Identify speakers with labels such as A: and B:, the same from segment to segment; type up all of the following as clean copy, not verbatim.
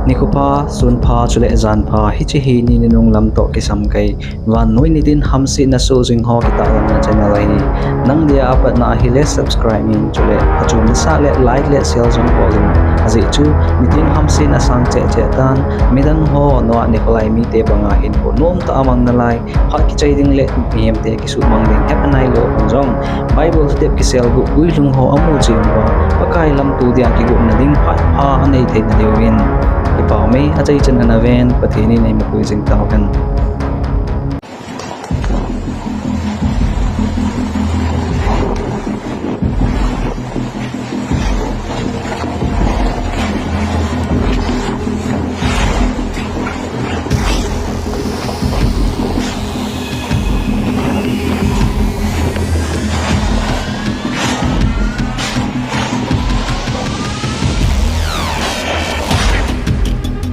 A: Nikupa sunpa chule zanpa hichi hi ni ninung lam to kisam kai van noi ni din hamsi na su jing ho kita lam na channel hi nang dia apat na hi le subscribe min chule achum ni sa le like le share jong polling azi chu nitin hamsi na sang che che tan midan ho no nikolai mi te banga hin ko nom ta amang na lai ha ki chai ding le pm te ki su mang ding hep nai lo jong bible step ki sel gu ui lung ho amu jing ba pakai lam tu dia ki gu na ding ha anei the na dewin ipaw may atay dyan na naven pati ni na makuising tawagan.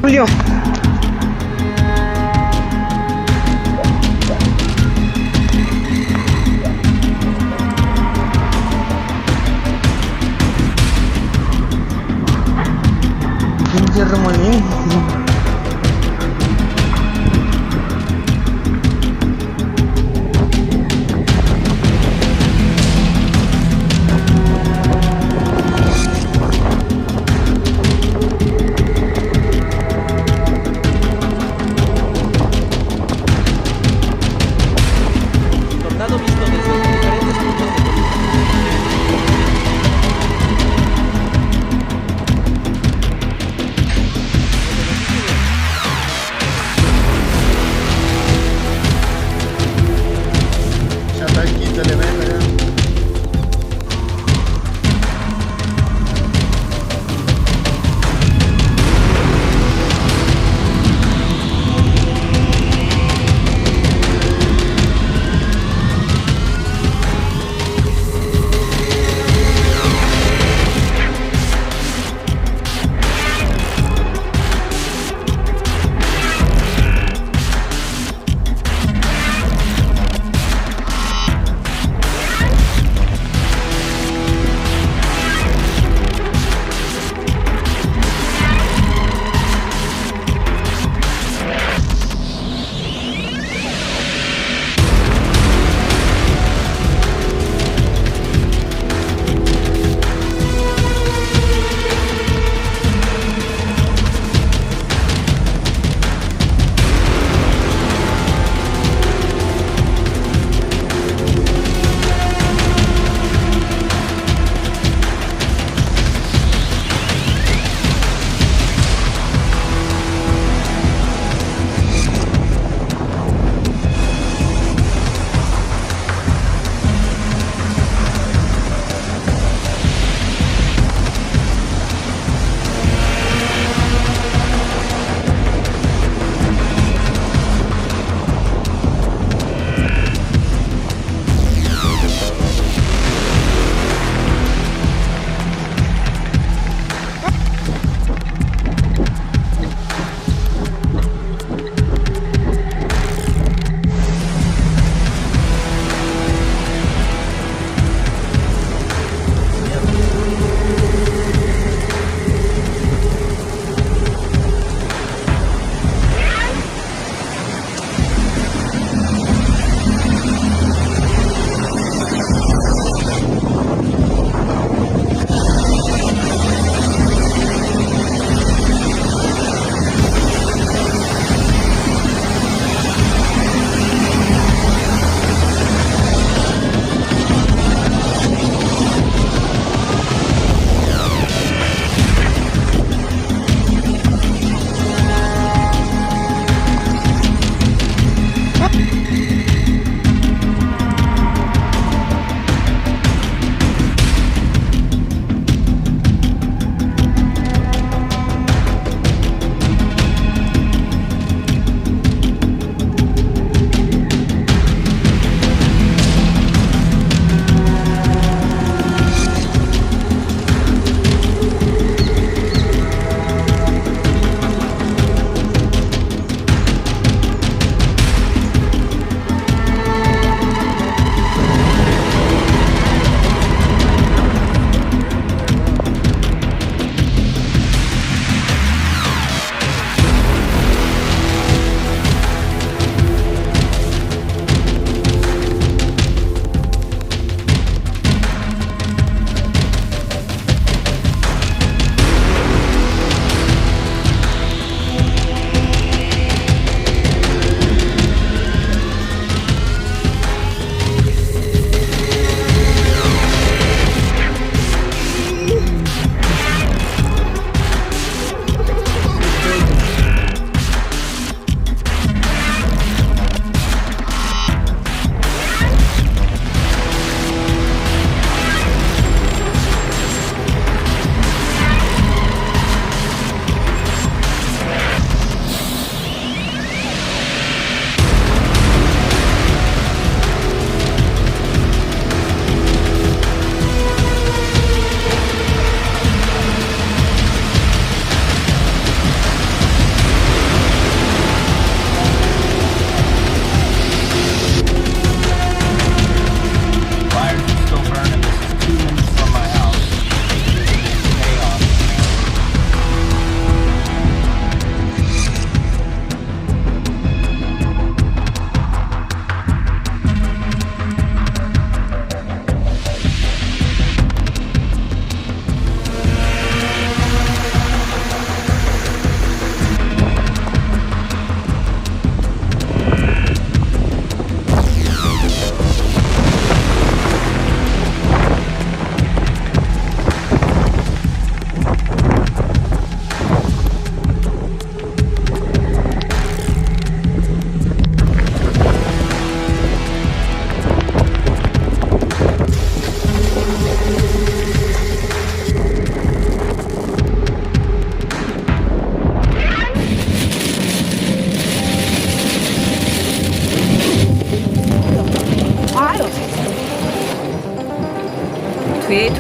B: Julio. Pinggir maling.
C: Tornado visto desde diferentes puntos de vista.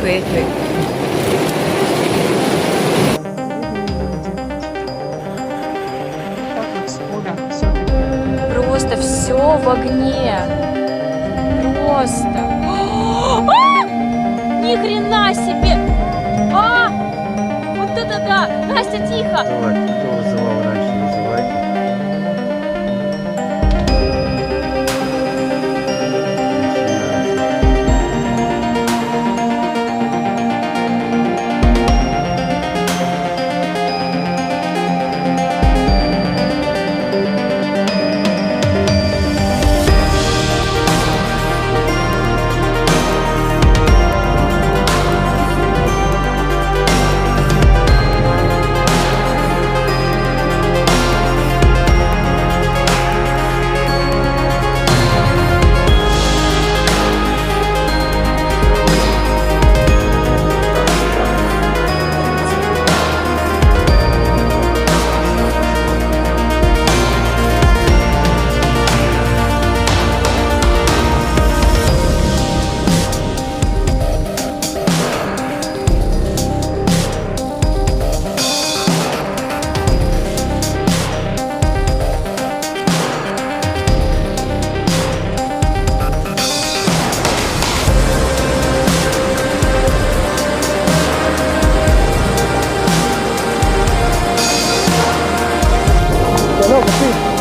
D: 对。
B: Так вот схода, все.
D: Просто все в огне. Просто. Ни хрена себе! Вот это да! Настя, тихо!
E: Давайте, кто вызывал раньше, вызывайте.
B: Hello, kasi.